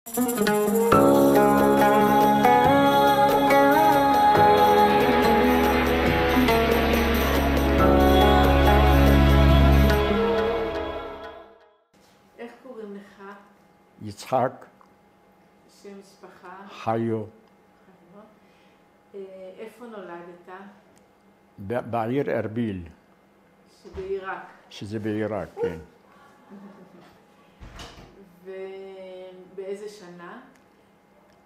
איך קוראים לך? יצחק שם משפחה? חיו, איפה נולדת? בעיר ארביל, שבעיראק. שזה בעיראק, כן. ובאיזה שנה?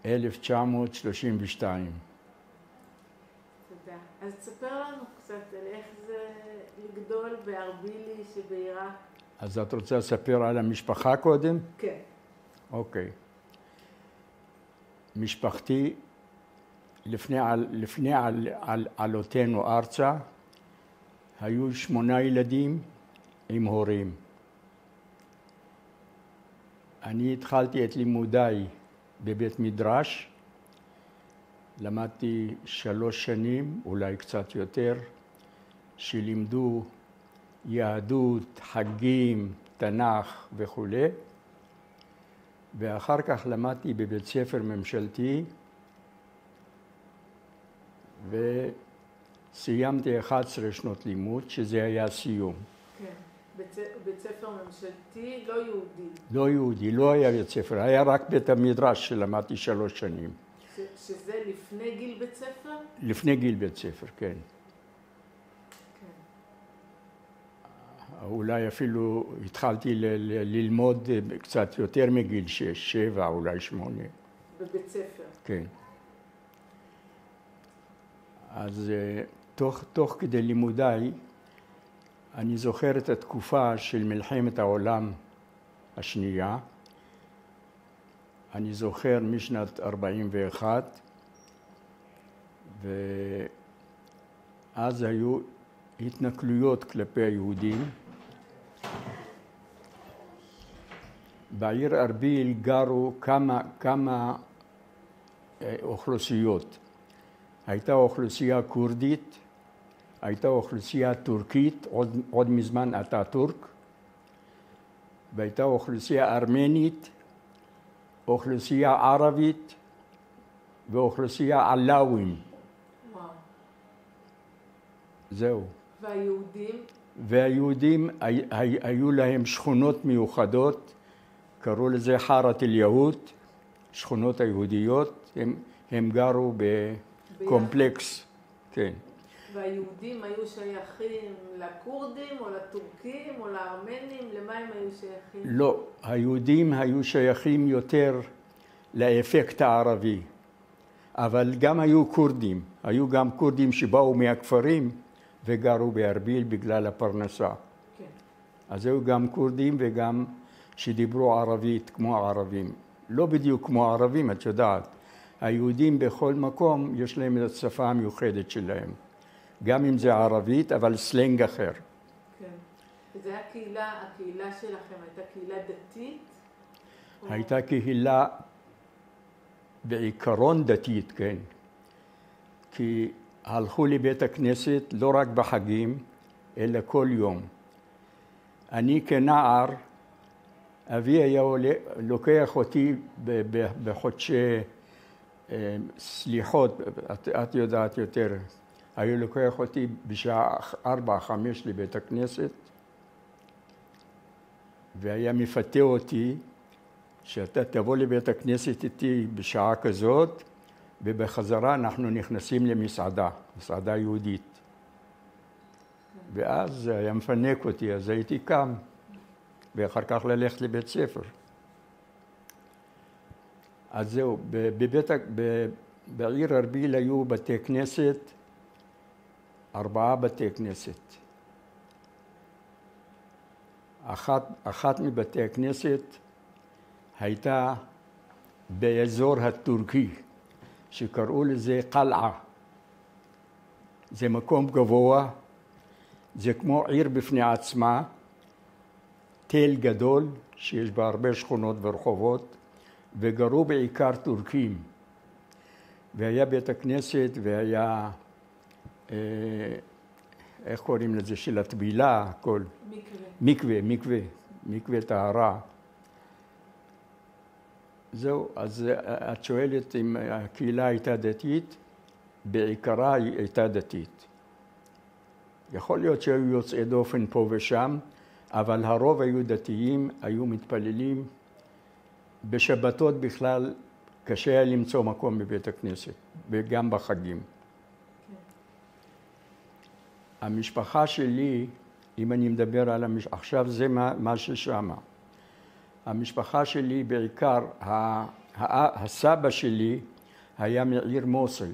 1932. תודה. אז תספר לנו קצת על איך זה לגדול בארבילי שבעיראק. אז את רוצה לספר על המשפחה קודם? כן. אוקיי. משפחתי, לפני עלותנו ארצה, היו 8 ילדים עם הורים. אני התחלתי את לימודיי בבית מדרש, למדתי 3 שנים, אולי קצת יותר, שלימדו יהדות, חגים, תנ"ך וכו'. ואחר כך למדתי בבית ספר ממשלתי, וסיימתי 11 שנות לימוד, שזה היה סיום. כן. בית ספר ממשלתי, לא יהודי. לא יהודי, לא היה בית ספר, היה רק בית המדרש שלמדתי 3 שנים. שזה לפני גיל בית ספר? לפני גיל בית ספר, כן. כן. אולי אפילו התחלתי ללמוד קצת יותר מגיל 6, 7, אולי 8. בבית ספר? כן. אז תוך כדי לימודיי, אני זוכר את התקופה של מלחמת העולם השנייה. אני זוכר משנת 41, ואז היו התנכלויות כלפי היהודים. בעיר ארביל גרו כמה אוכלוסיות. הייתה אוכלוסייה קורדית, הייתה אוכלוסייה טורקית, עוד מזמן אטאטורק, והייתה אוכלוסייה ארמנית, אוכלוסייה ערבית ואוכלוסייה עלאווים. וואו. זהו. והיהודים? והיהודים היו להם שכונות מיוחדות, קראו לזה חארת אל-יהוד, שכונות היהודיות, הם גרו בקומפלקס, כן. והיהודים היו שייכים לכורדים או לטורקים או לארמנים? למה הם היו שייכים? לא, היהודים היו שייכים יותר לאפקט הערבי, אבל גם היו קורדים, היו גם קורדים שבאו מהכפרים וגרו בארביל בגלל הפרנסה. כן. אז היו גם קורדים וגם שדיברו ערבית כמו הערבים. לא בדיוק כמו הערבים, את יודעת. היהודים בכל מקום יש להם את השפה המיוחדת שלהם. גם אם זה ערבית, אבל סלנג אחר. כן. וזו הקהילה שלכם הייתה קהילה דתית? הייתה קהילה בעיקרון דתית, כן. כי הלכו לבית הכנסת לא רק בחגים, אלא כל יום. אני כנער, אבי היה לוקח אותי בחודשי סליחות, את יודעת יותר, היה לוקח אותי בשעה 4-5 לבית הכנסת, והיה מפתה אותי שאתה תבוא לבית הכנסת איתי בשעה כזאת, ובחזרה אנחנו נכנסים למסעדה, מסעדה יהודית. ואז היה מפנק אותי, אז הייתי קם, ואחר כך ללכת לבית ספר. אז זהו, בעיר ארביל היו בתי כנסת, 4 בתי כנסת. אחת מבתי הכנסת הייתה באזור הטורקי, שקראו לזה קלעה. זה מקום גבוה, זה כמו עיר בפני עצמה, תל גדול שיש בה הרבה שכונות ורחובות, וגרו בעיקר טורקים. והיה בית הכנסת והיה, איך קוראים לזה, של הטבילה, הכל. מקווה טהרה. זהו, אז את שואלת אם הקהילה הייתה דתית, בעיקרה היא הייתה דתית. יכול להיות שהיו יוצאי דופן פה ושם, אבל הרוב היו דתיים, היו מתפללים. בשבתות בכלל קשה היה למצוא מקום בבית הכנסת, וגם בחגים. המשפחה שלי, אם אני מדבר על עכשיו זה מה ששמה. המשפחה שלי בעיקר, הסבא שלי היה מעיר מוסול.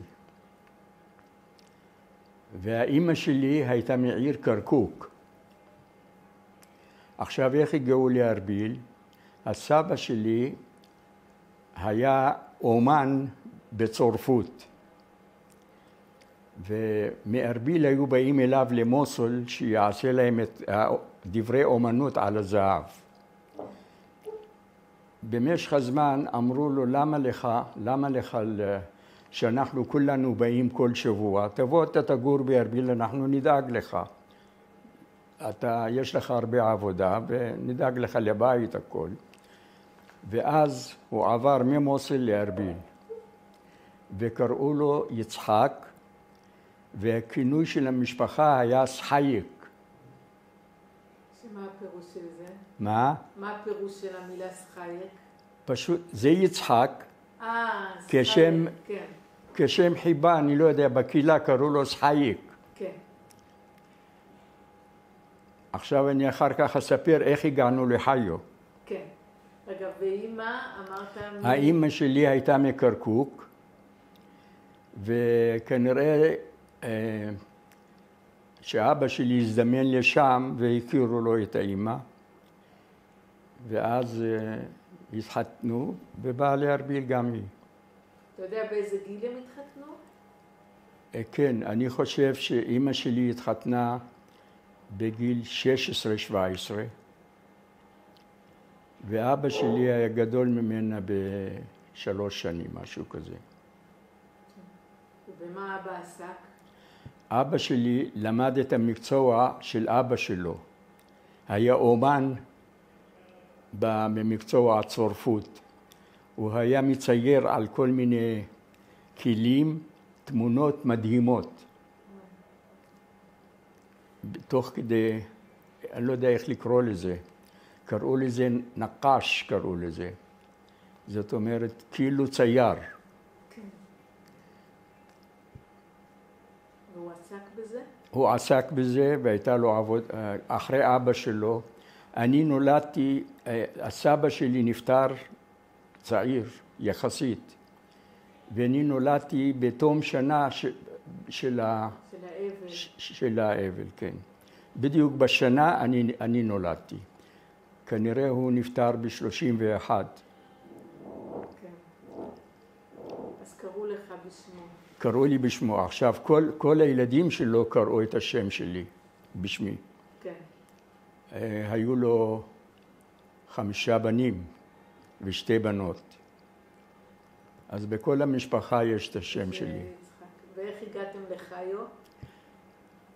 והאימא שלי הייתה מעיר קרקוק. עכשיו איך הגיעו לארביל? הסבא שלי היה אומן בצורפות. ומארביל היו באים אליו למוסול שיעשה להם את דברי אומנות על הזהב. במשך הזמן אמרו לו, למה לך שאנחנו כולנו באים כל שבוע, תבוא אתה תגור בארביל, אנחנו נדאג לך. יש לך הרבה עבודה ונדאג לך לבית הכל. ואז הוא עבר ממוסול לארביל. וקראו לו יצחק, והכינוי של המשפחה היה סחייק. מה הפירוש של זה? מה? מה הפירוש של המילה סחייק? פשוט, זה יצחק. סחייק, כן. כשם חיבה, אני לא יודע, בקהילה קראו לו סחייק. כן. עכשיו אני אחר כך אספר איך הגענו לחיו. כן. רגע, ואמא, אמרת... האמא שלי הייתה מקרקוק, וכנראה שאבא שלי הזדמן לשם והכירו לו את האמא, ואז התחתנו, ובאה לארביל גם היא. אתה יודע באיזה גיל הם התחתנו? כן, אני חושב שאמא שלי התחתנה בגיל 16-17, ואבא שלי היה גדול ממנה ב3 שנים, משהו כזה. ובמה אבא עסק? אבא שלי למד את המקצוע של אבא שלו. היה אומן במקצוע הצורפות. הוא היה מצייר על כל מיני כלים, תמונות מדהימות. תוך כדי, אני לא יודע איך לקרוא לזה, קראו לזה נקש, קראו לזה. זאת אומרת, כאילו צייר. כן. והוא עסק בזה? הוא עסק בזה והייתה לו עבודה, אחרי אבא שלו. אני נולדתי, הסבא שלי נפטר צעיר יחסית, ואני נולדתי בתום שנה של האבל, כן. בדיוק בשנה אני נולדתי. כנראה הוא נפטר ב-31. כן. אז קראו לך בשמו. קראו לי בשמו. עכשיו, כל הילדים שלו קראו את השם שלי בשמי. כן. היו לו 5 בנים ו2 בנות. אז בכל המשפחה יש את השם שלי. ואיך הגעתם לחיו?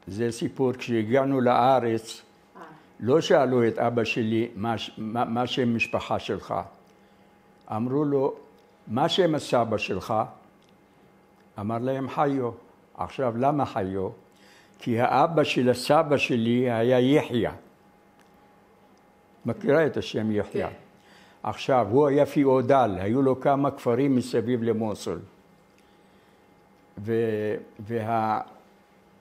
זה סיפור, כשהגענו לארץ, לא שאלו את אבא שלי מה שם משפחה שלך. אמרו לו, מה שם הסבא שלך? אמר להם חיו. עכשיו, למה חיו? כי האבא של הסבא שלי היה יחיא. מכירה את השם יחיא? כן. עכשיו, הוא היה פיאודל, היו לו כמה כפרים מסביב למוסול.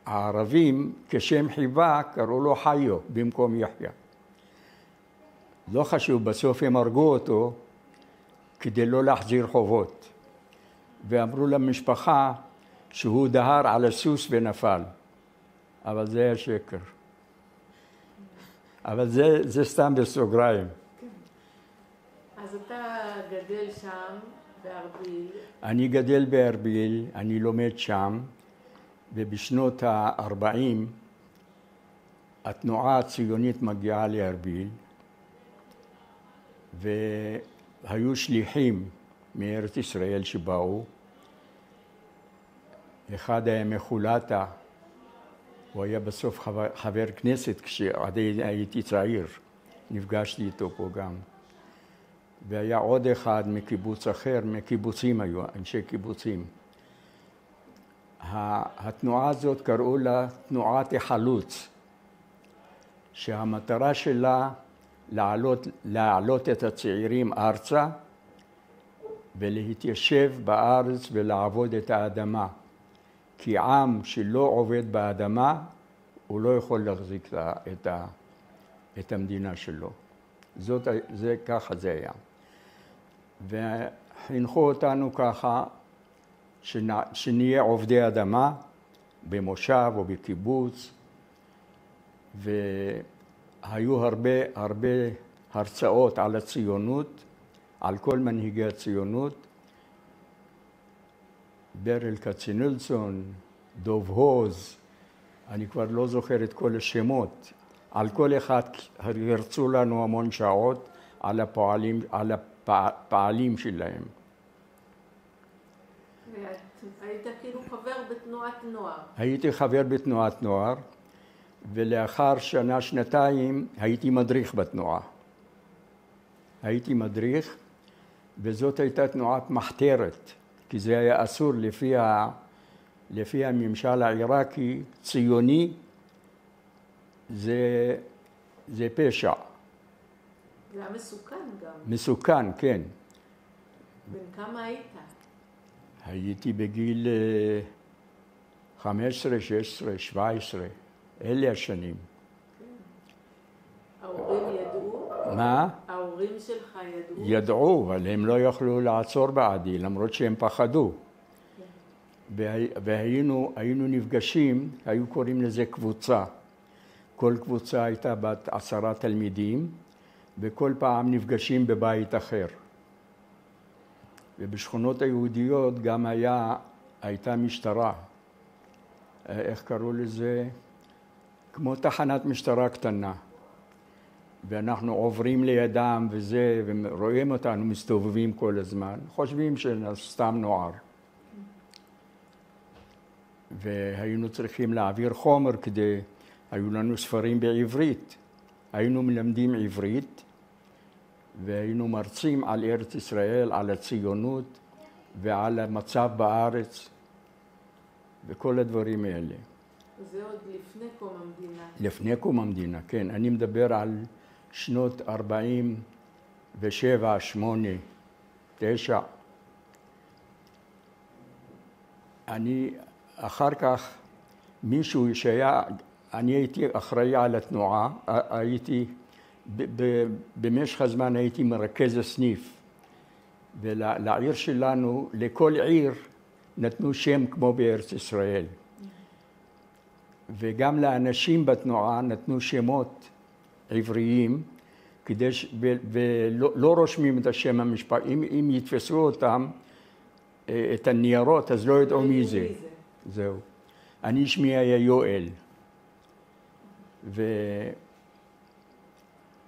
והערבים, כשם חיבה, קראו לו חיו במקום יחיא. לא חשוב, בסוף הם הרגו אותו כדי לא להחזיר חובות. ואמרו למשפחה שהוא דהר על הסוס ונפל. אבל זה היה שקר. אבל זה סתם בסוגריים. אז אתה גדל שם בארביל. אני גדל בארביל, אני לומד שם, ובשנות ה-40 התנועה הציונית מגיעה לארביל, והיו שליחים מארץ ישראל שבאו. אחד היה מחולתה, הוא היה בסוף חבר כנסת כשעדיין הייתי צעיר, נפגשתי איתו פה גם. והיה עוד אחד מקיבוץ אחר, מקיבוצים היו, אנשי קיבוצים. התנועה הזאת קראו לה תנועת החלוץ, שהמטרה שלה להעלות את הצעירים ארצה ולהתיישב בארץ ולעבוד את האדמה. כי עם שלא עובד באדמה, הוא לא יכול להחזיק את המדינה שלו. ככה זה היה. וחינכו אותנו ככה, שנהיה עובדי אדמה במושב או בקיבוץ, והיו הרבה הרצאות על הציונות, על כל מנהיגי הציונות, ברל כצנלסון, דוב הוז, אני כבר לא זוכר את כל השמות, על כל אחד הרצו לנו המון שעות על הפעלים שלהם. היית כאילו חבר בתנועת נוער. הייתי חבר בתנועת נוער, ולאחר שנה-שנתיים הייתי מדריך בתנועה. הייתי מדריך, וזאת הייתה תנועת מחתרת, כי זה היה אסור לפי הממשל העיראקי, ציוני, זה פשע. זה היה מסוכן גם. מסוכן, כן. בן כמה היית? הייתי בגיל 15, 16, 17, אלה השנים. ההורים ידעו? מה? ההורים שלך ידעו? ידעו, אבל הם לא יכלו לעצור בעדי, למרות שהם פחדו. והיינו נפגשים, היו קוראים לזה קבוצה. כל קבוצה הייתה בת 10 תלמידים, וכל פעם נפגשים בבית אחר. ובשכונות היהודיות גם הייתה משטרה. איך קראו לזה? כמו תחנת משטרה קטנה. ואנחנו עוברים לידם וזה, ורואים אותנו מסתובבים כל הזמן, חושבים שסתם נוער. והיינו צריכים להעביר חומר היו לנו ספרים בעברית. היינו מלמדים עברית, והיינו מרצים על ארץ ישראל, על הציונות ועל המצב בארץ, וכל הדברים האלה. זה עוד לפני קום המדינה. לפני קום המדינה, כן. אני מדבר על שנות 47, 8, 9. אחר כך מישהו אני הייתי אחראי על התנועה, במשך הזמן הייתי מרכז הסניף, ולעיר שלנו, לכל עיר נתנו שם כמו בארץ ישראל. וגם לאנשים בתנועה נתנו שמות עבריים, ולא רושמים את השם המשפחתי. אם יתפסו אותם, את הניירות, אז לא ידעו מי זה. זהו. אני שמי היה יואל.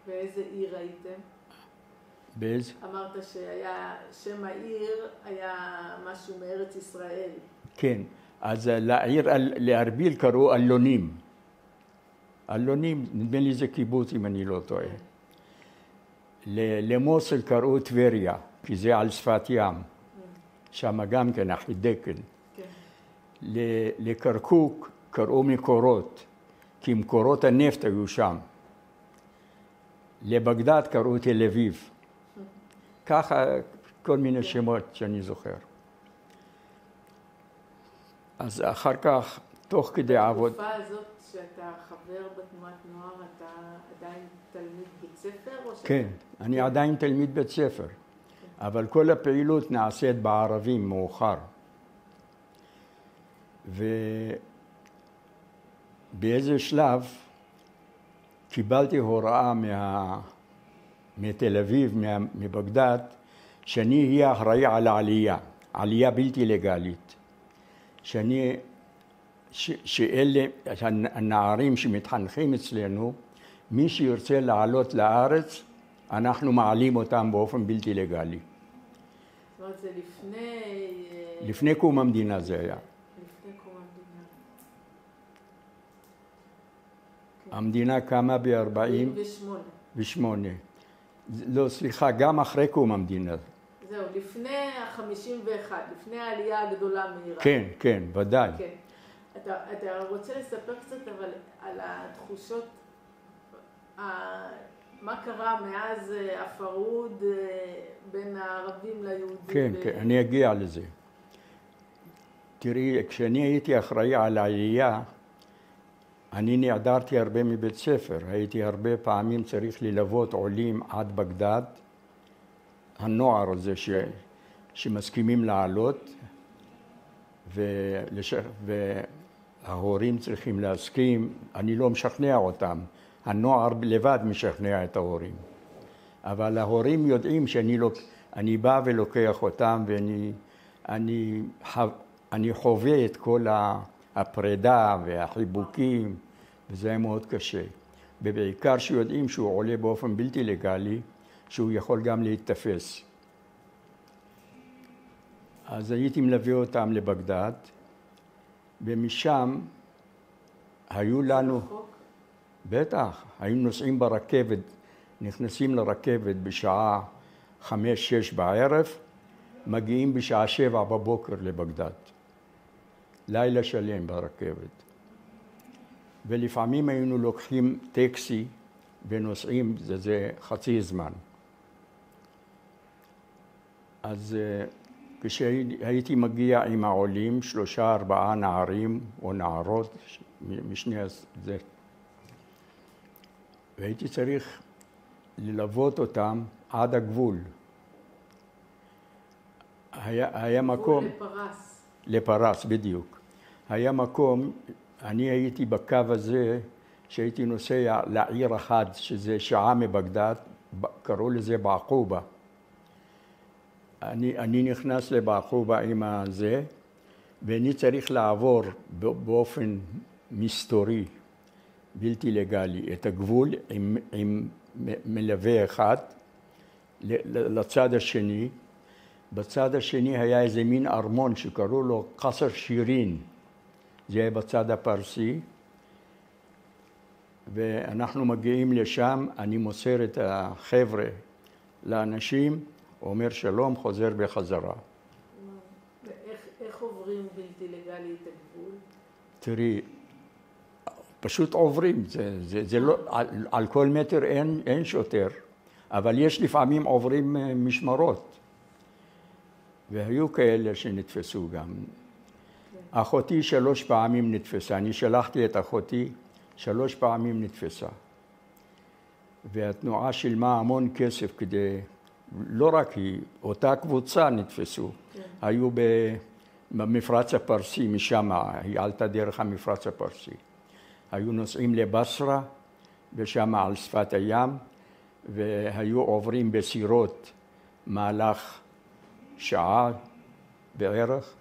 באיזה עיר הייתם? באיזה? אמרת שם העיר היה משהו מארץ ישראל. כן. אז לעיר, לארביל קראו אלונים. אלונים, נדמה לי זה קיבוץ אם אני לא טועה. למוסל קראו טבריה, כי זה על שפת ים. שם גם כן החידקל. לקרקוק קראו מקורות, כי מקורות הנפט היו שם. לבגדד קראו תל אביב. ככה כל מיני שמות שאני זוכר. אז אחר כך, תוך כדי עבוד... בתקופה הזאת שאתה חבר בתנועת נוער, אתה עדיין תלמיד בית ספר? כן, אני עדיין תלמיד בית ספר. אבל כל הפעילות נעשית בערבים מאוחר. ובאיזה שלב קיבלתי הוראה מתל אביב, מבגדד, שאני אהיה אחראי על העלייה, עלייה בלתי לגלית. שאלה הנערים שמתחנכים אצלנו, מי שירצה לעלות לארץ, אנחנו מעלים אותם באופן בלתי לגלי. זאת אומרת, זה לפני קום המדינה זה היה. לפני קום המדינה. המדינה קמה ב-48. לא, סליחה, גם אחרי קום המדינה. זהו, לפני ה-51, לפני העלייה הגדולה מעיראק. כן, כן, ודאי. כן. אתה רוצה לספר קצת אבל על התחושות, מה קרה מאז הפרהוד בין הערבים ליהודים? כן, כן, אני אגיע לזה. תראי, כשאני הייתי אחראי על העלייה, אני נעדרתי הרבה מבית ספר. הייתי הרבה פעמים צריך ללוות עולים עד בגדד. הנוער הזה שמסכימים לעלות, וההורים צריכים להסכים. אני לא משכנע אותם. הנוער לבד משכנע את ההורים. אבל ההורים יודעים שאני בא ולוקח אותם, ואני חווה את כל הפרידה והחיבוקים, וזה היה מאוד קשה. ובעיקר שיודעים שהוא עולה באופן בלתי לגלי, שהוא יכול גם להתתפס. אז הייתי מלווה אותם לבגדד, ומשם היו לנו... בטח, היינו נוסעים ברכבת, נכנסים לרכבת בשעה 5-6 בערב, מגיעים בשעה 7 בבוקר לבגדד. לילה שלם ברכבת. ולפעמים היינו לוקחים טקסי ונוסעים, זה חצי זמן. אז כשהייתי מגיע עם העולים, 3-4 נערים או נערות משני זה, והייתי צריך ללוות אותם עד הגבול. היה מקום... לפרס. לפרס, בדיוק. היה מקום, אני הייתי בקו הזה, שהייתי נוסע לעיר אחת, שזה שעה מבגדד, קראו לזה בעקובה. אני נכנס לבעקובה עם הזה, ואני צריך לעבור באופן מסתורי, בלתי לגלי, את הגבול עם מלווה אחד לצד השני. בצד השני היה איזה מין ארמון שקראו לו קסר שירין. זה היה בצד הפרסי. ואנחנו מגיעים לשם, אני מוסר את החבר'ה לאנשים, אומר שלום, חוזר בחזרה. איך עוברים בלתי לגלי את הגבול? תראי, פשוט עוברים, זה לא, על כל מטר אין שוטר, אבל יש לפעמים עוברים משמרות. והיו כאלה שנתפסו גם. אחותי 3 פעמים נתפסה, אני שלחתי את אחותי, 3 פעמים נתפסה. והתנועה שילמה המון כסף כדי, לא רק היא, אותה קבוצה נתפסו. היו במפרץ הפרסי, משם היא עלתה דרך המפרץ הפרסי. היו נוסעים לבסרה, ושם על שפת הים, והיו עוברים בסירות מהלך שעה בערך,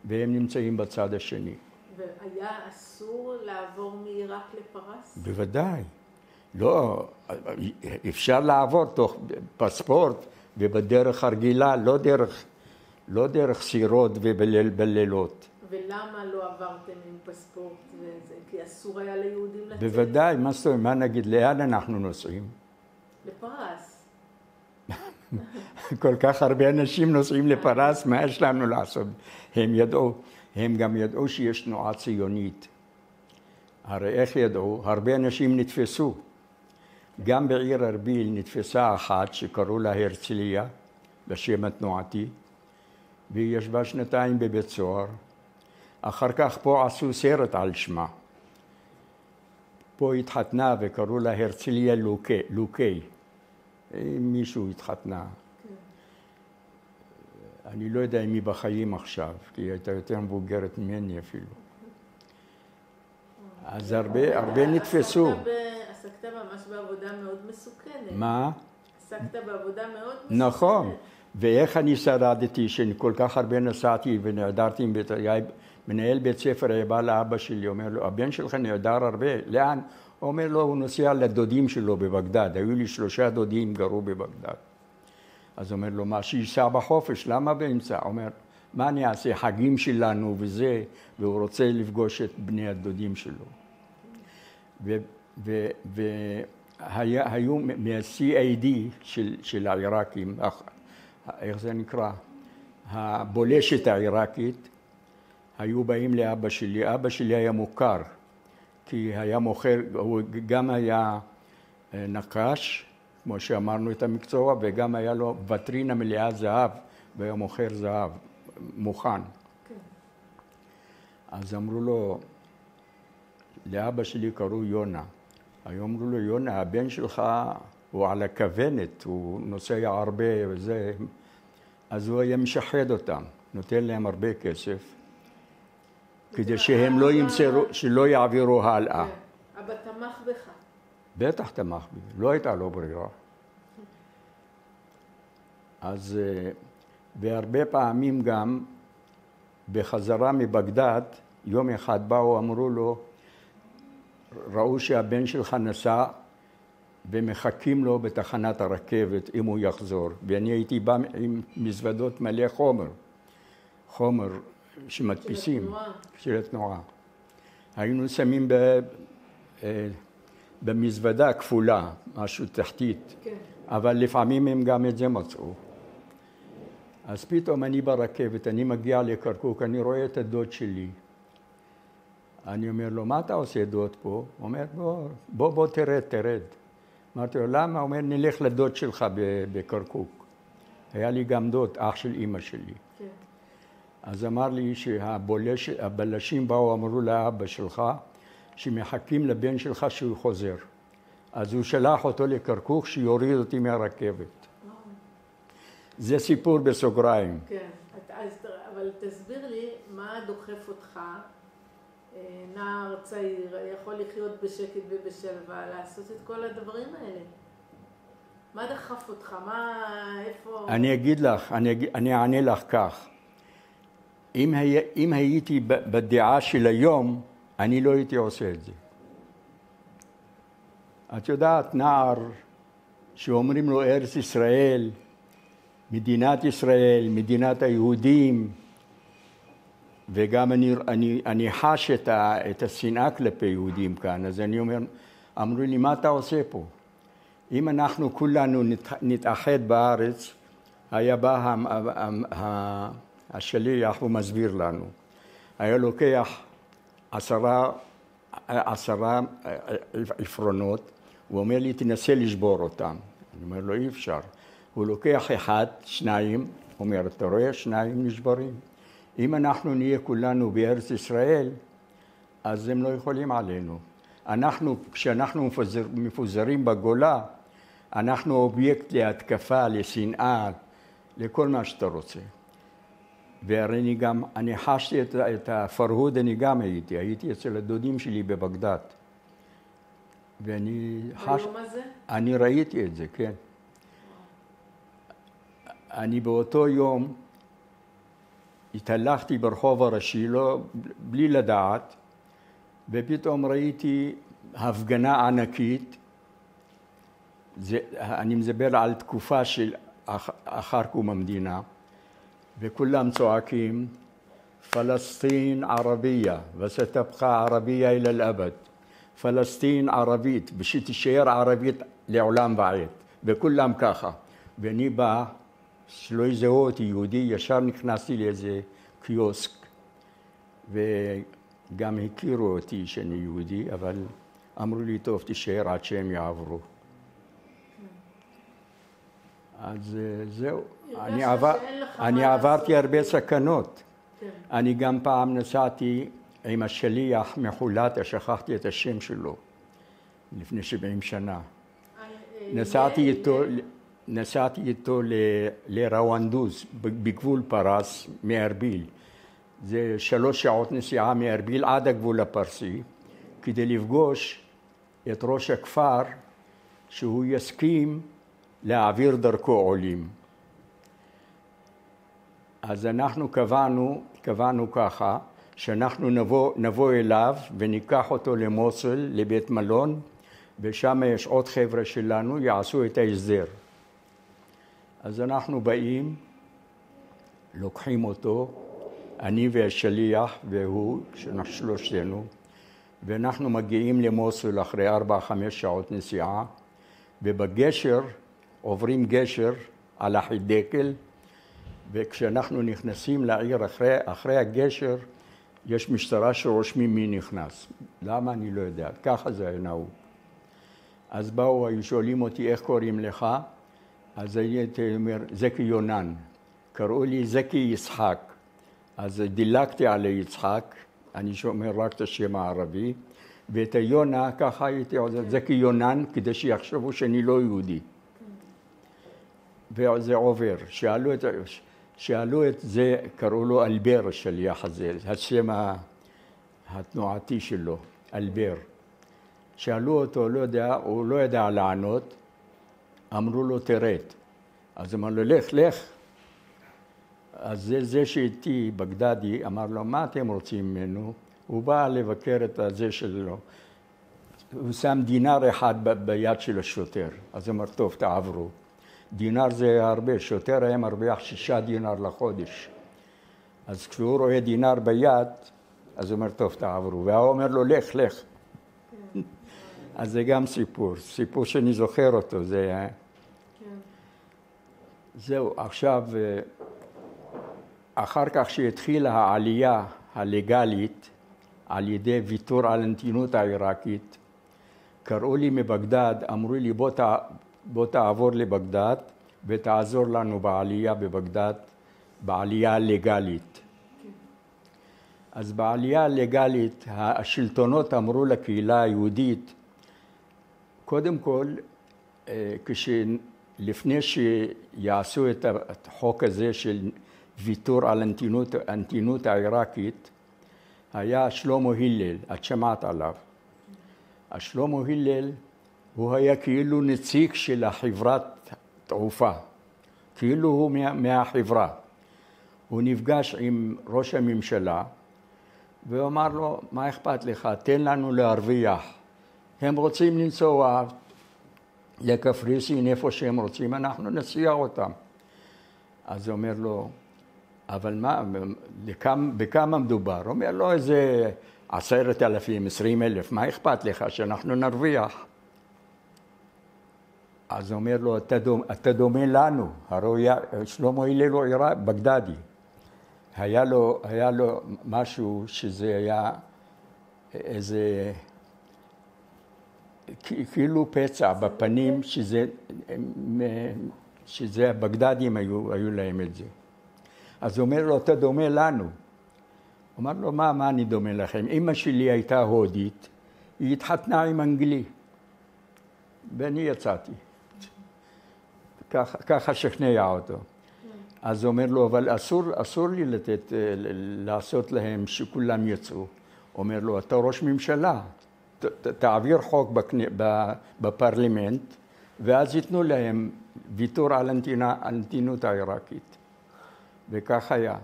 והם נמצאים בצד השני. והיה אסור לעבור מעיראק לפרס? בוודאי. לא, אפשר לעבור תוך פספורט ובדרך הרגילה, לא דרך סירות ובלילות. ולמה לא עברתם עם פספורט וזה? כי אסור היה ליהודים לצאת? בוודאי, מה זאת אומרת? מה נגיד, לאן אנחנו נוסעים? לפרס. כל כך הרבה אנשים נוסעים לפרס, מה יש לנו לעשות? הם גם ידעו שיש תנועה ציונית. הרי איך ידעו? הרבה אנשים נתפסו. גם בעיר ארביל נתפסה אחת שקראו לה הרצליה, בשם התנועתי, והיא ישבה 2 בבית סוהר. אחר כך פה עשו סרט על שמה. פה התחתנה וקראו לה הרצליה לוקי. מישהו התחתנה. אני לא יודע אם היא בחיים עכשיו, כי היא הייתה יותר מבוגרת ממני אפילו. אז הרבה נתפסו. עסקת ממש בעבודה מאוד מסוכנת. מה? עסקת בעבודה מאוד מסוכנת. נכון. ואיך אני שרדתי, שכל כך הרבה נסעתי ונעדרתי מבית... מנהל בית ספר היה בא לאבא שלי, אומר לו, הבן שלך נעדר הרבה, לאן? הוא אומר לו, הוא נוסע לדודים שלו בבגדד. היו לי 3 דודים גרו בבגדד. אז הוא אומר לו, מה שיסע בחופש, למה באמצע? הוא אומר, מה אני אעשה? חגים שלנו וזה, והוא רוצה לפגוש את בני הדודים שלו. היו מה-CAD של העיראקים, איך זה נקרא? הבולשת העיראקית, היו באים לאבא שלי. אבא שלי היה מוכר, כי היה מוכר, הוא גם היה נקש, כמו שאמרנו את המקצוע, וגם היה לו וטרינה מלאה זהב, והיה מוכר זהב, מוכן. אז אמרו לו, לאבא שלי קראו יונה. היו אמרו לו, יונה, הבן שלך הוא על הכוונת, הוא נוסע הרבה וזה. אז הוא היה משחד אותם, נותן להם הרבה כסף, כדי שהם לא ימסרו, שלא יעבירו הלאה. אבא תמך בך. בטח תמך בי, לא הייתה לו ברירה. אז, והרבה פעמים גם, בחזרה מבגדד, יום אחד באו, אמרו לו, ראו שהבן שלך נסע, ומחכים לו בתחנת הרכבת אם הוא יחזור. ואני הייתי בא עם מזוודות מלא חומר שמדפיסים, של התנועה. היינו שמים במזוודה כפולה, משהו תחתית, כן. אבל לפעמים הם גם את זה מצאו. אז פתאום אני ברכבת, אני מגיע לקרקוק, אני רואה את הדוד שלי. אני אומר לו, מה אתה עושה דוד פה? הוא אומר, בוא תרד. אמרתי לו, למה? הוא אומר, נלך לדוד שלך בקרקוק. היה לי גם דוד, אח של אמא שלי. כן. אז אמר לי שהבלשים באו, אמרו לאבא שלך, שמחכים לבן שלך שהוא חוזר. אז הוא שלח אותו לקרקוק שיוריד אותי מהרכבת. זה סיפור בסוגריים. כן, אבל תסביר לי מה דוחף אותך, נער צעיר, יכול לחיות בשקט ובשלווה, לעשות את כל הדברים האלה. מה דחף אותך? איפה... אני אגיד לך, אני אענה לך כך. אם הייתי בדעה של היום, אני לא הייתי עושה את זה. את יודעת, נער שאומרים לו ארץ ישראל, מדינת ישראל, מדינת היהודים, וגם אני חש את השנאה כלפי יהודים כאן, אז אני אומר, אמרו לי, מה אתה עושה פה? אם אנחנו כולנו נתאחד בארץ, היה בא השליח ומסביר לנו. היה לוקח 10 עפרונות, הוא אומר לי, תנסה לשבור אותם. אני אומר לו, אי אפשר. הוא לוקח 1, 2, הוא אומר, אתה רואה, 2 נשברים. אם אנחנו נהיה כולנו בארץ ישראל, אז הם לא יכולים עלינו. כשאנחנו מפוזרים בגולה, אנחנו אובייקט להתקפה, לשנאה, לכל מה שאתה רוצה. והרי אני חשתי את הפרהוד, אני גם הייתי אצל הדודים שלי בבגדד. ואני ביום הזה? אני ראיתי את זה, כן. אני באותו יום התהלכתי ברחוב הראשי, בלי לדעת, ופתאום ראיתי הפגנה ענקית. אני מדבר על תקופה של אחר קום המדינה, וכולם צועקים, פלסטין ערבייה, וסתבqa ערבייה אל אל-אבד. פלסטין ערבית, ושתישאר ערבית לעולם ועד. וכולם ככה. ואני בא, שלא יזהו אותי יהודי, ישר נכנסתי לאיזה קיוסק, וגם הכירו אותי שאני יהודי, אבל אמרו לי, טוב, תישאר עד שהם יעברו. אז זהו. אני עברתי הרבה סכנות. אני גם פעם נסעתי עם השליח מחולתה, שכחתי את השם שלו, לפני 70 שנה. נסעתי איתו לרוונדוז, בגבול פרס, מארביל. זה 3 שעות נסיעה מארביל עד הגבול הפרסי, כדי לפגוש את ראש הכפר, שהוא יסכים להעביר דרכו עולים. אז אנחנו קבענו ככה, שאנחנו נבוא אליו וניקח אותו למוסול, לבית מלון, ושם יש עוד חבר'ה שלנו, יעשו את ההסדר. אז אנחנו באים, לוקחים אותו, אני והשליח והוא, שלושתנו, ואנחנו מגיעים למוסול אחרי 4-5 שעות נסיעה, ובגשר, עוברים גשר על החידקל, וכשאנחנו נכנסים לעיר אחרי הגשר, יש משטרה שרושמים מי נכנס. למה? אני לא יודע. ככה זה היה נהוג. אז באו, היו שואלים אותי, איך קוראים לך? אז הייתי אומר, זקי יונן. קראו לי זקי יצחק. אז דילגתי על יצחק, אני שומר רק את השם הערבי, ואת היונה, ככה הייתי עוזר, זקי יונן, כדי שיחשבו שאני לא יהודי. וזה עובר. שאלו את זה, קראו לו אלבר השליח הזה, השם התנועתי שלו, אלבר. שאלו אותו, הוא לא ידע לענות, אמרו לו תרד. אז אמר לו, לך. אז זה שאיתי, בגדדי, אמר לו, מה אתם רוצים ממנו? הוא בא לבקר את הזה שלו. הוא שם דינר אחד ביד של השוטר. אז הוא אמר, טוב, תעברו. דינר זה הרבה, שוטר היה מרוויח 6 דינר לחודש. אז כשהוא רואה דינר ביד, אז הוא אומר, טוב, תעברו. והוא אומר לו, לך. אז זה גם סיפור שאני זוכר אותו. זהו, עכשיו, אחר כך שהתחילה העלייה הלגלית, על ידי ויתור על הנתינות העיראקית, קראו לי מבגדד, אמרו לי, בוא תעבור לבגדד ותעזור לנו בעלייה בבגדד, בעלייה הלגלית. אז בעלייה הלגלית, השלטונות אמרו לקהילה היהודית, קודם כל, לפני שיעשו את החוק הזה של ויתור על הנתינות העיראקית, היה שלמה הלל, את שמעת עליו. השלמה הלל, הוא היה כאילו נציג של החברת תעופה, כאילו הוא מהחברה. הוא נפגש עם ראש הממשלה, והוא אמר לו, מה אכפת לך? תן לנו להרוויח. הם רוצים לנסוע לקפריסין, איפה שהם רוצים, אנחנו נסיע אותם. אז הוא אומר לו, אבל מה, בכמה מדובר? הוא אומר לו, איזה 10,000, 20,000, מה אכפת לך שאנחנו נרוויח? אז הוא אומר לו, אתה דומה לנו, הרי שלמה הלל הוא בגדדי. היה לו משהו שזה היה איזה, כאילו פצע בפנים, שזה הבגדדים היו להם את זה. אז הוא אומר לו, אתה דומה לנו. הוא אמר לו, מה אני דומה לכם? אמא שלי הייתה הודית, היא התחתנה עם אנגלי, ואני יצאתי. ככה שכנע אותו. אז הוא אומר לו, אבל אסור לי לעשות להם שכולם יצאו. הוא אומר לו, אתה ראש ממשלה, תעביר חוק בפרלמנט, ואז ייתנו להם ויתור על הנתינות העיראקית. וכך היה.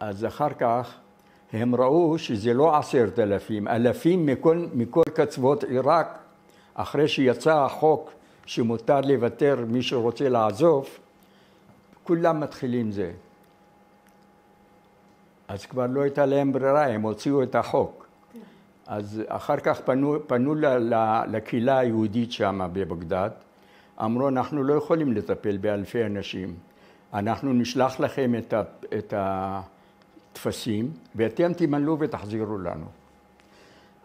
אז אחר כך הם ראו שזה לא 10,000, אלפים מכל קצוות עיראק, אחרי שיצא החוק שמותר לוותר מי שרוצה לעזוב, כולם מתחילים זה. אז כבר לא הייתה להם ברירה, הם הוציאו את החוק. אז אחר כך פנו לקהילה היהודית שם בבגדד, אמרו, אנחנו לא יכולים לטפל באלפי אנשים, אנחנו נשלח לכם את התפסים, ואתם תמלאו ותחזירו לנו.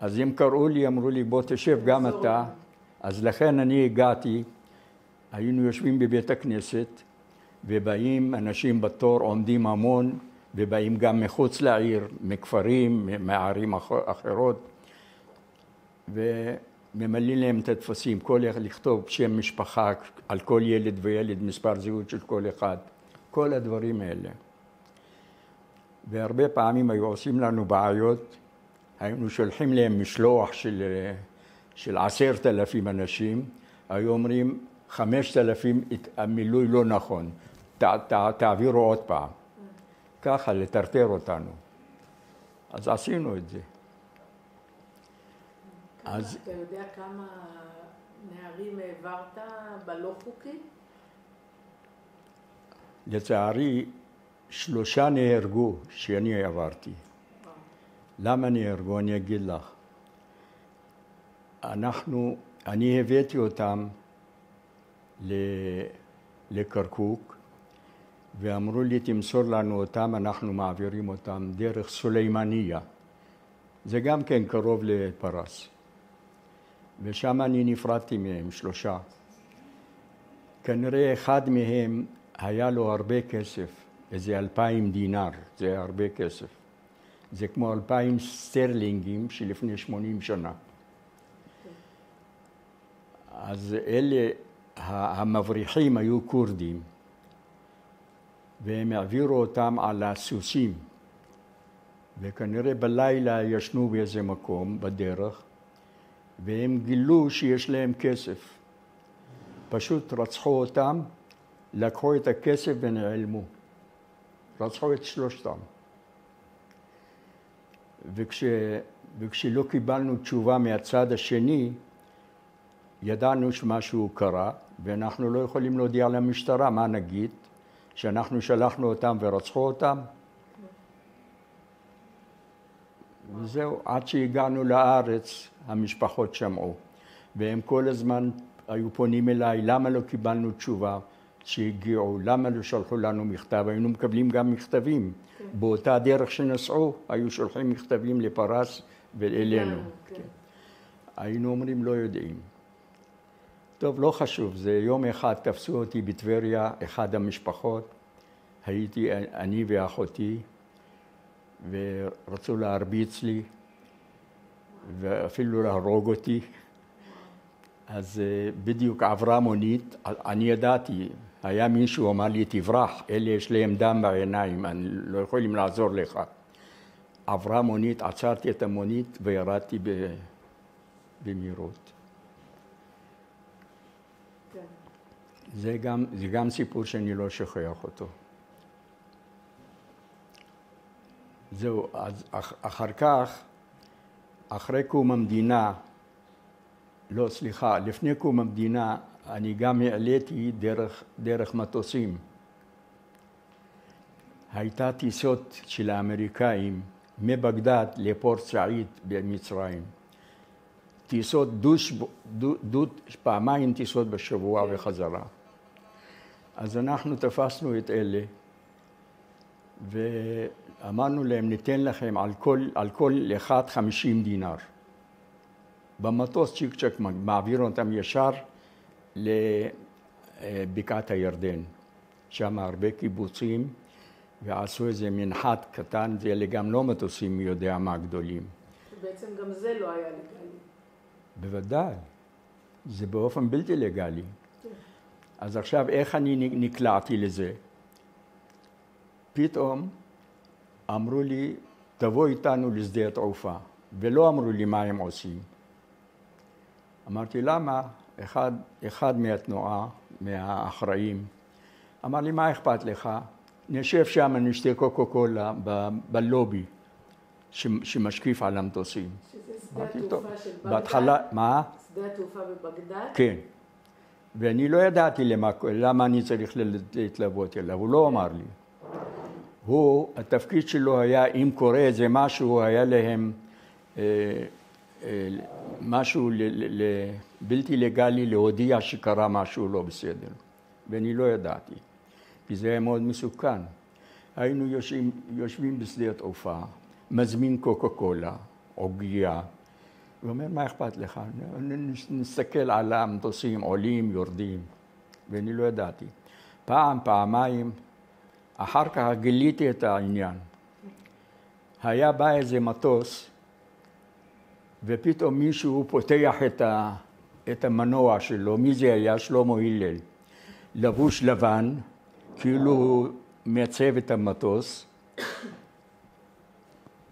אז הם קראו לי, אמרו לי, בוא תשב גם אתה. אז לכן אני הגעתי, היינו יושבים בבית הכנסת, ובאים אנשים בתור, עומדים המון, ובאים גם מחוץ לעיר, מכפרים, מערים אחרות, וממלאים להם את התפסים, כל אחד לכתוב שם משפחה על כל ילד וילד, מספר זהות של כל אחד, כל הדברים האלה. והרבה פעמים היו עושים לנו בעיות, היינו שולחים להם משלוח של 10,000 אנשים, היו אומרים 5,000 המילוי לא נכון, תעבירו עוד פעם. ככה, לטרטר אותנו. אז עשינו את זה. אתה יודע כמה נערים העברת בלא חוקי? לצערי, 3 נהרגו שאני העברתי. למה נהרגו? אני אגיד לך. אנחנו אני הבאתי אותם לקרקוק, ואמרו לי, תמסור לנו אותם, אנחנו מעבירים אותם דרך סולימניה. זה גם כן קרוב לפרס. ושם אני נפרדתי מהם, 3. כנראה אחד מהם היה לו הרבה כסף, איזה 2,000 דינר, זה היה הרבה כסף. זה כמו 2,000 סטרלינגים שלפני 80 שנה. אז אלה, המבריחים היו קורדים, והם העבירו אותם על הסוסים, וכנראה בלילה ישנו באיזה מקום בדרך, והם גילו שיש להם כסף. פשוט רצחו אותם, לקחו את הכסף ונעלמו. רצחו את 3. וכשלא קיבלנו תשובה מהצד השני, ידענו שמשהו קרה, ואנחנו לא יכולים להודיע למשטרה. מה נגיד? שאנחנו שלחנו אותם ורצחו אותם? וזהו, עד שהגענו לארץ, המשפחות שמעו. והם כל הזמן היו פונים אליי, למה לא קיבלנו תשובה שהגיעו? למה לא שלחו לנו מכתב? היינו מקבלים גם מכתבים. באותה דרך שנסעו, היו שולחים מכתבים לפרס ואלינו. היינו אומרים, לא יודעים. טוב, לא חשוב, זה יום אחד תפסו אותי בטבריה, אחד המשפחות, הייתי אני ואחותי, ורצו להרביץ לי, ואפילו להרוג אותי. אז בדיוק עברה מונית, אני ידעתי, היה מישהו אמר לי, תברח, אלה יש להם דם בעיניים, אני לא יכולים לעזור לך. עברה מונית, עצרתי את המונית וירדתי במהירות. זה גם סיפור שאני לא שוכח אותו. זהו, אז אחר כך, אחרי קום המדינה, לא, סליחה, לפני קום המדינה, אני גם העליתי דרך מטוסים. הייתה טיסות של האמריקאים מבגדד לפורט סעיד במצרים. טיסות פעמיים טיסות בשבוע וחזרה. אז אנחנו תפסנו את אלה, ואמרנו להם, ניתן לכם על כל אחד 50 דינר. במטוס צ'יק צ'ק מעביר אותם ישר לבקעת הירדן. שם הרבה קיבוצים, ועשו איזה מנחת קטן, זה אלה גם לא מטוסים מי יודע מה גדולים. בעצם גם זה לא היה לגלי. בוודאי, זה באופן בלתי לגלי. אז עכשיו איך אני נקלעתי לזה? פתאום אמרו לי, תבוא איתנו לשדה התעופה, ולא אמרו לי מה הם עושים. אמרתי, למה? אחד מהתנועה, מהאחראים, אמר לי, מה אכפת לך? נשב שם, נשתה קוקה-קולה בלובי שמשקיף על המטוסים. שזה שדה התעופה של בגדד? בהתחלה, מה? שדה התעופה בבגדד? כן. ואני לא ידעתי למה אני צריך להתלוות אליו, הוא לא אמר לי. התפקיד שלו היה, אם קורה איזה משהו, היה להם משהו בלתי לגלי להודיע שקרה משהו לא בסדר. ואני לא ידעתי, כי זה היה מאוד מסוכן. היינו יושבים בשדה התעופה, מזמין קוקה-קולה, עוגיה, ואומר, מה אכפת לך? נסתכל על המטוסים, עולים, יורדים, ואני לא ידעתי. פעמיים, אחר כך גיליתי את העניין. היה בא איזה מטוס, ופתאום מישהו פותח את המנוע שלו, מי זה היה? שלמה הלל. לבוש לבן, כאילו הוא מעצב את המטוס,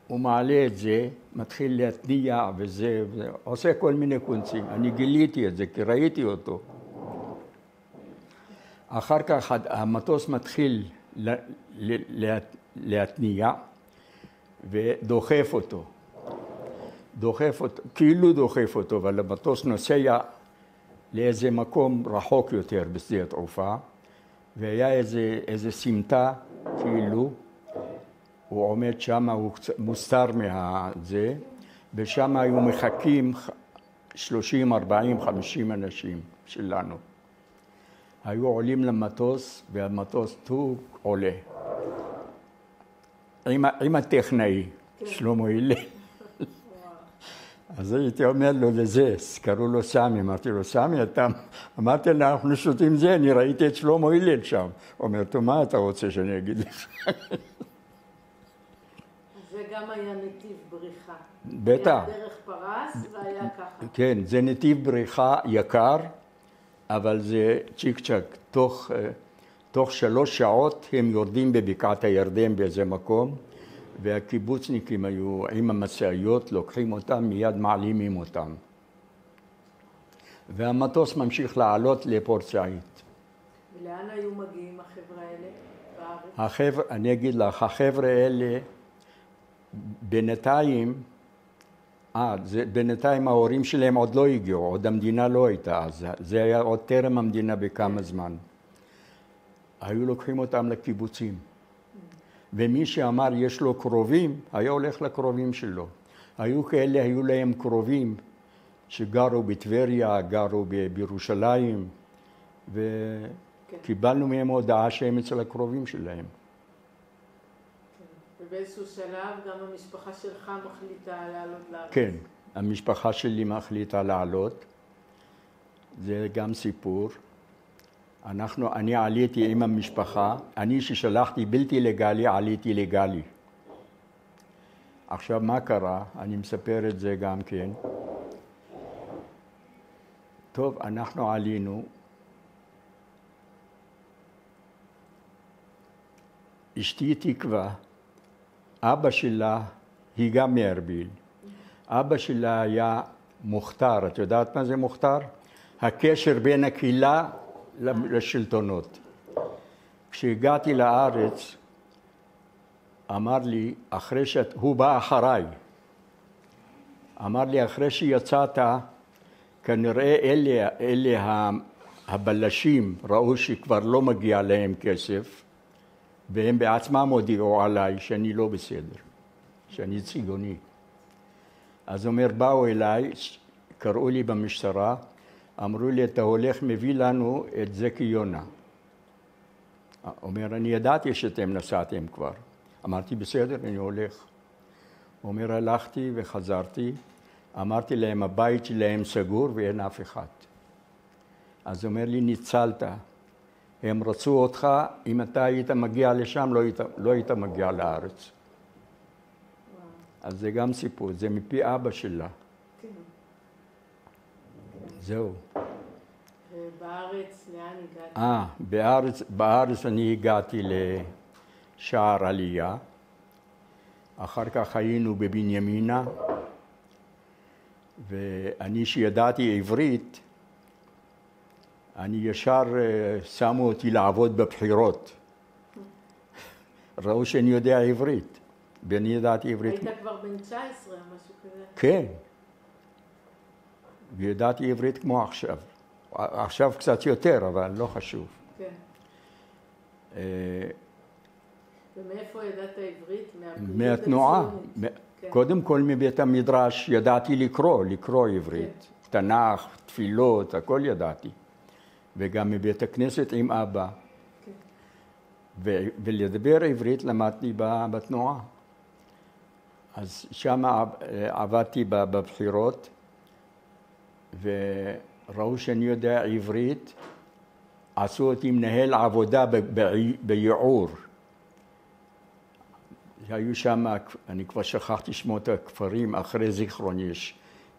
הוא מעלה את זה, מתחיל להתניע וזה, עושה כל מיני קונצים. אני גיליתי את זה, כי ראיתי אותו. אחר כך המטוס מתחיל להתניע ודוחף אותו. כאילו דוחף אותו, אבל המטוס נוסע לאיזה מקום רחוק יותר בשדה התעופה, והיה איזה סמטה, כאילו, הוא עומד שם, הוא מוסתר מהזה, ושם היו מחכים 30, 40, 50 אנשים שלנו. היו עולים למטוס, והמטוס טוק עולה. עם הטכנאי, שלמה הלל. אז הייתי אומר לו לזה, קראו לו סמי, אמרתי לו, סמי, אתה... אמרתי לה, אנחנו שותים זה, אני ראיתי את שלמה הלל שם. הוא אומר, טוב, מה אתה רוצה שאני אגיד לך? זה גם היה נתיב בריחה. בטח. היה דרך פרס והיה ככה. כן, זה נתיב בריחה יקר, אבל זה צ'יק צ'ק. תוך 3 שעות הם יורדים בבקעת הירדן באיזה מקום, והקיבוצניקים היו עם המשאיות, לוקחים אותם, מיד מעלימים אותם. והמטוס ממשיך לעלות לפורט סעיד. ולאן היו מגיעים החבר'ה האלה בארץ? אני אגיד לך, החבר'ה האלה, בינתיים ההורים שלהם עוד לא הגיעו, עוד המדינה לא הייתה אז, זה היה עוד טרם המדינה בכמה זמן. היו לוקחים אותם לקיבוצים. ומי שאמר יש לו קרובים, היה הולך לקרובים שלו. היו כאלה, היו להם קרובים שגרו בטבריה, גרו בירושלים, וקיבלנו מהם הודעה שהם אצל הקרובים שלהם. ובאיזשהו שלב גם המשפחה שלך מחליטה לעלות לארץ. כן, המשפחה שלי מחליטה לעלות. זה גם סיפור. אני עליתי עם המשפחה, אני ששלחתי בלתי לגלי, עליתי לגלי. עכשיו מה קרה? אני מספר את זה גם כן. טוב, אנחנו עלינו. אשתי תקווה, אבא שלה היא גם מארביל. אבא שלה היה מוכתר, את יודעת מה זה מוכתר? הקשר בין הקהילה לשלטונות. כשהגעתי לארץ, אמר לי, הוא בא אחריי, אמר לי, אחרי שיצאת, כנראה אלה הבלשים ראו שכבר לא מגיע להם כסף, והם בעצמם הודיעו עליי שאני לא בסדר, שאני ציוני. אז אומר, באו אליי, קראו לי במשטרה, אמרו לי, אתה הולך, מביא לנו את זקי יונה. אומר, אני ידעתי שאתם נסעתם כבר. אמרתי, בסדר, אני הולך. אומר, הלכתי וחזרתי, אמרתי להם, הבית שלהם סגור ואין אף אחד. אז אומר לי, ניצלת. הם רצו אותך, אם אתה היית מגיע לשם, לא היית מגיע לארץ. אז זה גם סיפור, זה מפי אבא שלה. כן. זהו. ובארץ, לאן הגעת? בארץ אני הגעתי לשער עלייה. אחר כך היינו בבנימינה, ואני שידעתי עברית, אני ישר שמו אותי לעבוד בבחירות. ראו שאני יודע עברית, ואני ידעתי עברית. היית כבר בן 19, משהו כזה? כן. וידעתי עברית כמו עכשיו. עכשיו קצת יותר, אבל לא חשוב. כן. ומאיפה ידעת עברית? מהתנועה. קודם כל מבית המדרש ידעתי לקרוא עברית. תנ"ך, תפילות, הכל ידעתי. וגם מבית הכנסת עם אבא. ולדבר עברית למדתי בתנועה. אז שם עבדתי בבחירות, וראו שאני יודע עברית, עשו אותי מנהל עבודה ביעור. היו שם, אני כבר שכחתי שמות הכפרים, אחרי זיכרון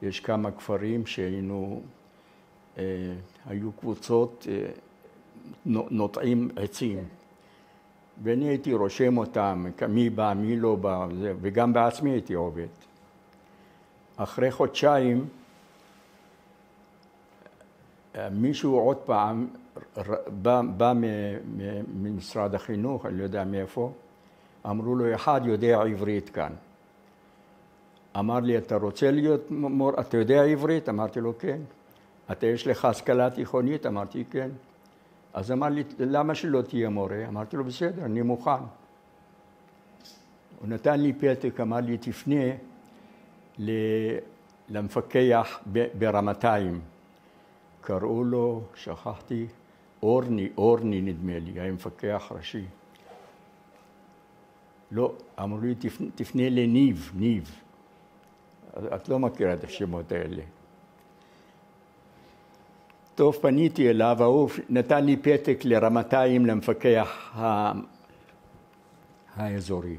יש כמה כפרים שהיינו, היו קבוצות נוטעים עצים. ואני הייתי רושם אותם, מי בא, מי לא בא, וגם בעצמי הייתי עובד. אחרי חודשיים, מישהו עוד פעם בא ממשרד החינוך, אני לא יודע מאיפה, אמרו לו, אחד יודע עברית כאן. אמר לי, אתה רוצה להיות מורה, אתה יודע עברית? אמרתי לו, כן. אתה יש לך השכלה תיכונית? אמרתי, כן. אז אמר לי, למה שלא תהיה מורה? אמרתי לו, בסדר, אני מוכן. הוא נתן לי פתק, אמר לי, תפנה למפקח ברמתיים. קראו לו, שכחתי, אורני נדמה לי, היה מפקח ראשי. לא, אמרו לי, תפנה לניב. את לא מכירה את השמות האלה. טוב, פניתי אליו, הוא נתן לי פתק לרמתיים למפקח האזורי.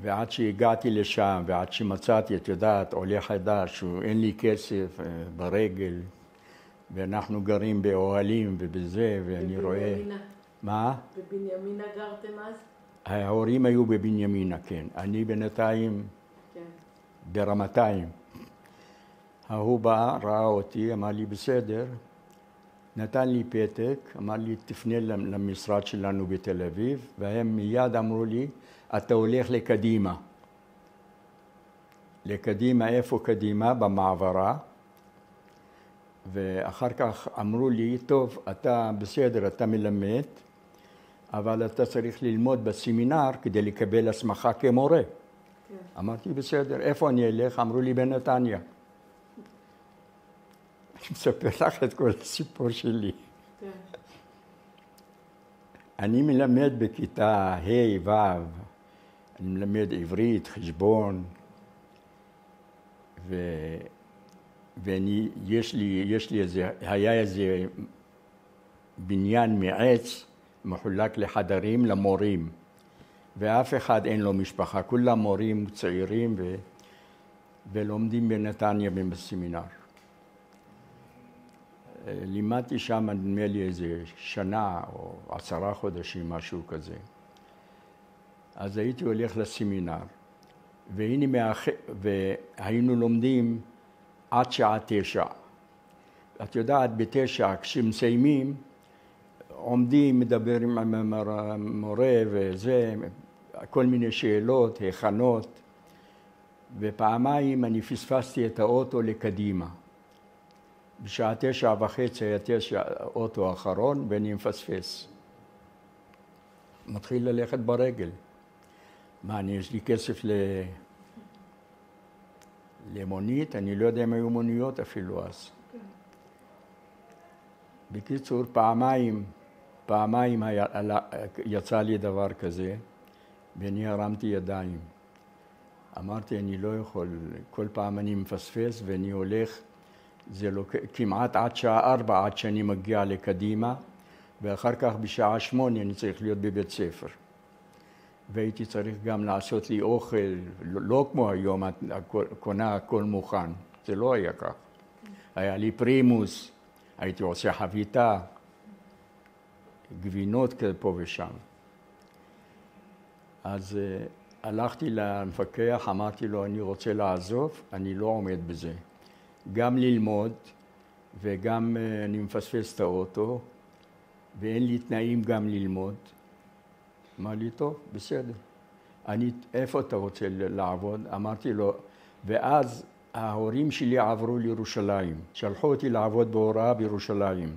ועד שהגעתי לשם, ועד שמצאתי, את יודעת, עולה חדש, אין לי כסף ברגל, ואנחנו גרים באוהלים ובזה, ואני רואה... מה? בבנימינה גרתם אז? ההורים היו בבנימינה, כן. אני בינתיים ברמתיים. ההוא בא, ראה אותי, אמר לי בסדר, נתן לי פתק, אמר לי תפנה למשרד שלנו בתל אביב, והם מיד אמרו לי, אתה הולך לקדימה. לקדימה, איפה קדימה? במעברה. ואחר כך אמרו לי, טוב, אתה בסדר, אתה מלמד, אבל אתה צריך ללמוד בסמינר כדי לקבל הסמכה כמורה. כן. אמרתי, בסדר, איפה אני אלך? אמרו לי, בנתניה. אני מספר לך את כל הסיפור שלי. כן. אני מלמד בכיתה ה' ו', אני מלמד עברית, חשבון, היה איזה בניין מעץ מחולק לחדרים למורים, ואף אחד אין לו משפחה, כולם מורים צעירים ולומדים בנתניה בסמינר. לימדתי שם נדמה לי איזה שנה או 10 חודשים, משהו כזה. אז הייתי הולך לסמינר, והיינו לומדים עד שעה 9. את יודעת, ב9 כשמסיימים, עומדים, מדברים עם המורה וזה, כל מיני שאלות, הכנות, ופעמיים אני פספסתי את האוטו לקדימה. בשעה 9:30 היה אוטו האחרון ואני מפספס. מתחיל ללכת ברגל. יש לי כסף למונית, אני לא יודע אם היו מוניות אפילו אז. בקיצור, פעמיים יצא לי דבר כזה, ואני הרמתי ידיים. אמרתי, אני לא יכול, כל פעם אני מפספס ואני הולך, זה כמעט עד שעה 4 עד שאני מגיע לקדימה, ואחר כך בשעה 8 אני צריך להיות בבית ספר. והייתי צריך גם לעשות לי אוכל, לא כמו היום, קונה הכל מוכן, זה לא היה כך. היה לי פרימוס, הייתי עושה חביתה, גבינות פה ושם. אז הלכתי למפקח, אמרתי לו, אני רוצה לעזוב, אני לא עומד בזה. גם ללמוד, וגם אני מפספס את האוטו, ואין לי תנאים גם ללמוד. אמר לי, טוב, בסדר. איפה אתה רוצה לעבוד? אמרתי לו, ואז ההורים שלי עברו לירושלים. שלחו אותי לעבוד בהוראה בירושלים.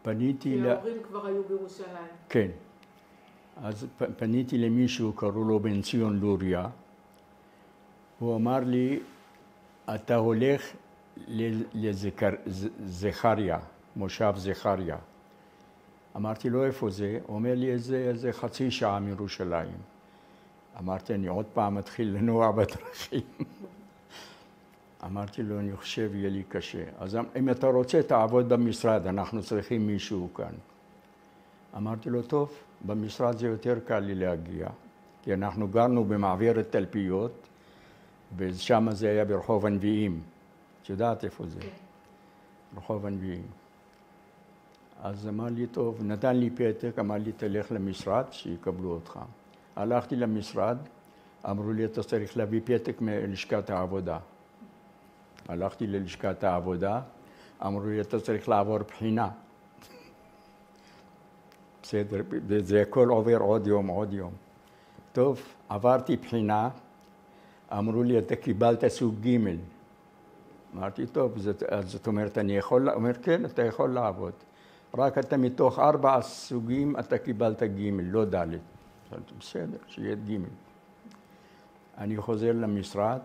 כי ההורים כבר היו בירושלים. כן. אז פניתי למישהו, קראו לו בן ציון לוריה. הוא אמר לי, אתה הולך לזכריה, מושב זכריה. אמרתי לו, איפה זה? הוא אומר לי, איזה חצי שעה מירושלים. אמרתי, אני עוד פעם מתחיל לנוע בדרכים. אמרתי לו, אני חושב, יהיה לי קשה. אז אם אתה רוצה, תעבוד במשרד, אנחנו צריכים מישהו כאן. אמרתי לו, טוב, במשרד זה יותר קל לי להגיע, כי אנחנו גרנו במעברת תלפיות, ושם זה היה ברחוב הנביאים. את יודעת איפה זה? רחוב הנביאים. אז אמר לי, טוב, נתן לי פתק, אמר לי, תלך למשרד, שיקבלו אותך. הלכתי למשרד, אמרו לי, אתה צריך להביא פתק מלשכת העבודה. הלכתי ללשכת העבודה, אמרו לי, אתה צריך לעבור בחינה. בסדר, זה הכל עובר עוד יום. טוב, עברתי בחינה, אמרו לי, אתה קיבלת סוג ג'. אמרתי, טוב, זאת אומרת, אני יכול, אומר, כן, אתה יכול לעבוד. רק אתה מתוך 4 סוגים, אתה קיבלת ג', לא ד'. בסדר, שיהיה ג'. אני חוזר למשרד,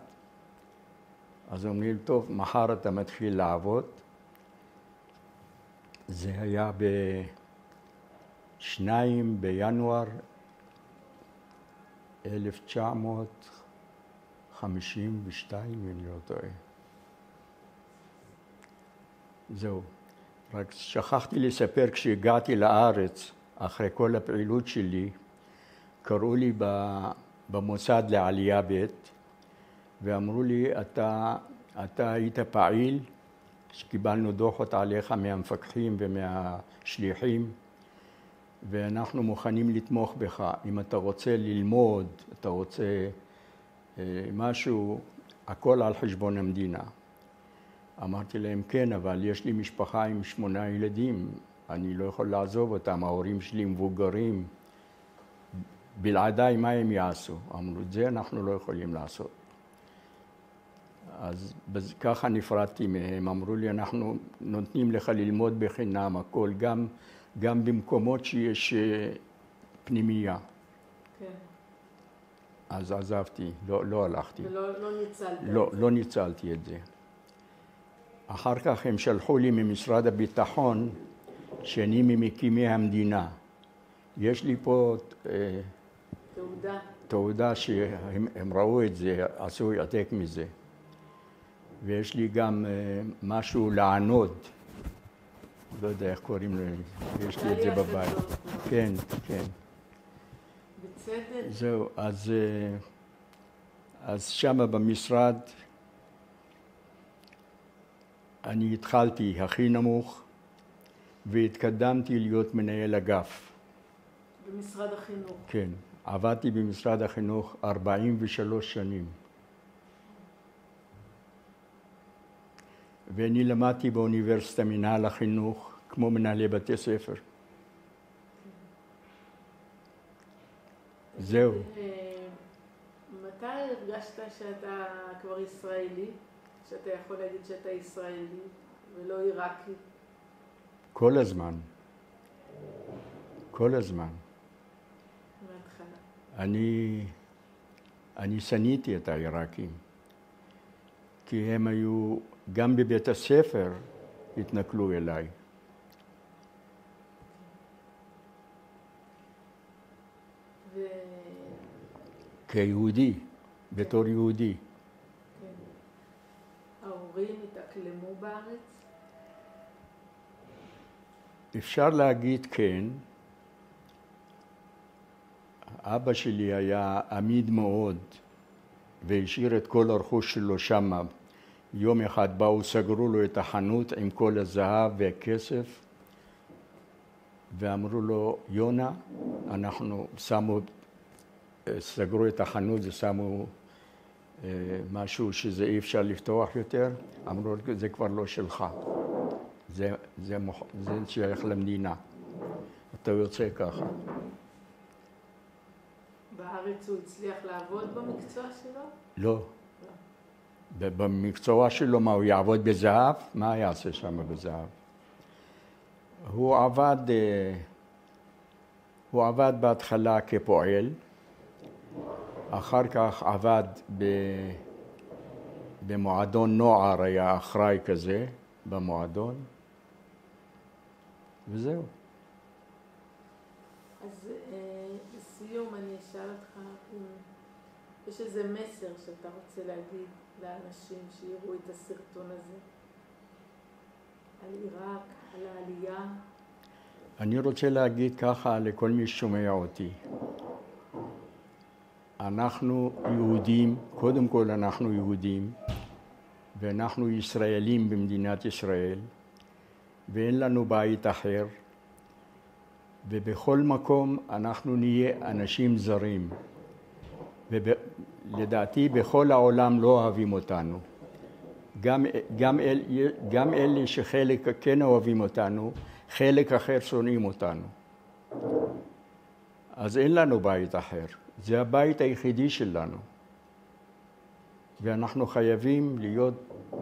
אז אומרים, טוב, מחר אתה מתחיל לעבוד. זה היה ב-2 בינואר 1952, אם אני לא טועה. זהו. רק שכחתי לספר, כשהגעתי לארץ, אחרי כל הפעילות שלי, קראו לי במוסד לעלייה ב' ואמרו לי, אתה היית פעיל, שקיבלנו דוחות עליך מהמפקחים ומהשליחים, ואנחנו מוכנים לתמוך בך. אם אתה רוצה ללמוד, אתה רוצה משהו, הכל על חשבון המדינה. אמרתי להם, כן, אבל יש לי משפחה עם 8 ילדים, אני לא יכול לעזוב אותם, ההורים שלי מבוגרים, בלעדיי מה הם יעשו? אמרו, את זה אנחנו לא יכולים לעשות. אז ככה נפרדתי מהם, אמרו לי, אנחנו נותנים לך ללמוד בחינם, הכל, גם במקומות שיש פנימייה. כן. אז עזבתי, לא הלכתי. ולא ניצלת. לא ניצלתי את זה. אחר כך הם שלחו לי ממשרד הביטחון שאני ממקימי המדינה. יש לי פה תעודה שהם ראו את זה, עשו העתק מזה. ויש לי גם משהו לענוד. לא יודע איך קוראים לו, יש לי את זה בבית. כן, כן. בצדק. זהו, אז שמה במשרד אני התחלתי הכי נמוך והתקדמתי להיות מנהל אגף. במשרד החינוך? כן, עבדתי במשרד החינוך 43 שנים. ואני למדתי באוניברסיטה מנהל החינוך כמו מנהלי בתי ספר. זהו. מתי הרגשת שאתה כבר ישראלי? שאתה יכול להגיד שאתה ישראלי ולא עיראקי? כל הזמן. כל הזמן. מההתחלה. אני שניתי את העיראקים. כי הם היו, גם בבית הספר התנכלו אליי. כיהודי, בתור יהודי. כן. ההורים התאקלמו בארץ? אפשר להגיד כן. אבא שלי היה עמיד מאוד והשאיר את כל הרכוש שלו שמה. יום אחד באו, סגרו לו את החנות עם כל הזהב והכסף ואמרו לו, יונה, אנחנו סגרו את החנות ושמו משהו שזה אי אפשר לפתוח יותר. אמרו, זה כבר לא שלך, זה שייך למדינה, אתה יוצא ככה. בארץ הוא הצליח לעבוד במקצוע שלו? לא. במקצוע שלו, מה, הוא יעבוד בזהב? מה יעשה שם בזהב? הוא עבד בהתחלה כפועל, אחר כך עבד במועדון נוער, היה אחראי כזה במועדון, וזהו. אז לסיום אני אשאל אותך אם יש איזה מסר שאתה רוצה להגיד לאנשים שיראו את הסרטון הזה, על עיראק, על העלייה. אני רוצה להגיד ככה לכל מי ששומע אותי. אנחנו יהודים, קודם כל אנחנו יהודים, ואנחנו ישראלים במדינת ישראל, ואין לנו בית אחר, ובכל מקום אנחנו נהיה אנשים זרים. ולדעתי בכל העולם לא אוהבים אותנו. גם אלה שחלק כן אוהבים אותנו, חלק אחר שונאים אותנו. אז אין לנו בית אחר. זה הבית היחידי שלנו. ואנחנו חייבים להיות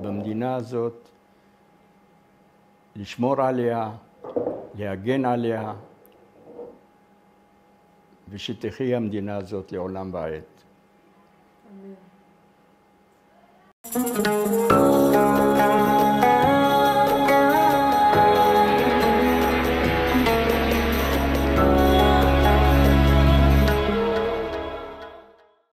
במדינה הזאת, לשמור עליה, להגן עליה, ושתחיה המדינה הזאת לעולם ועד.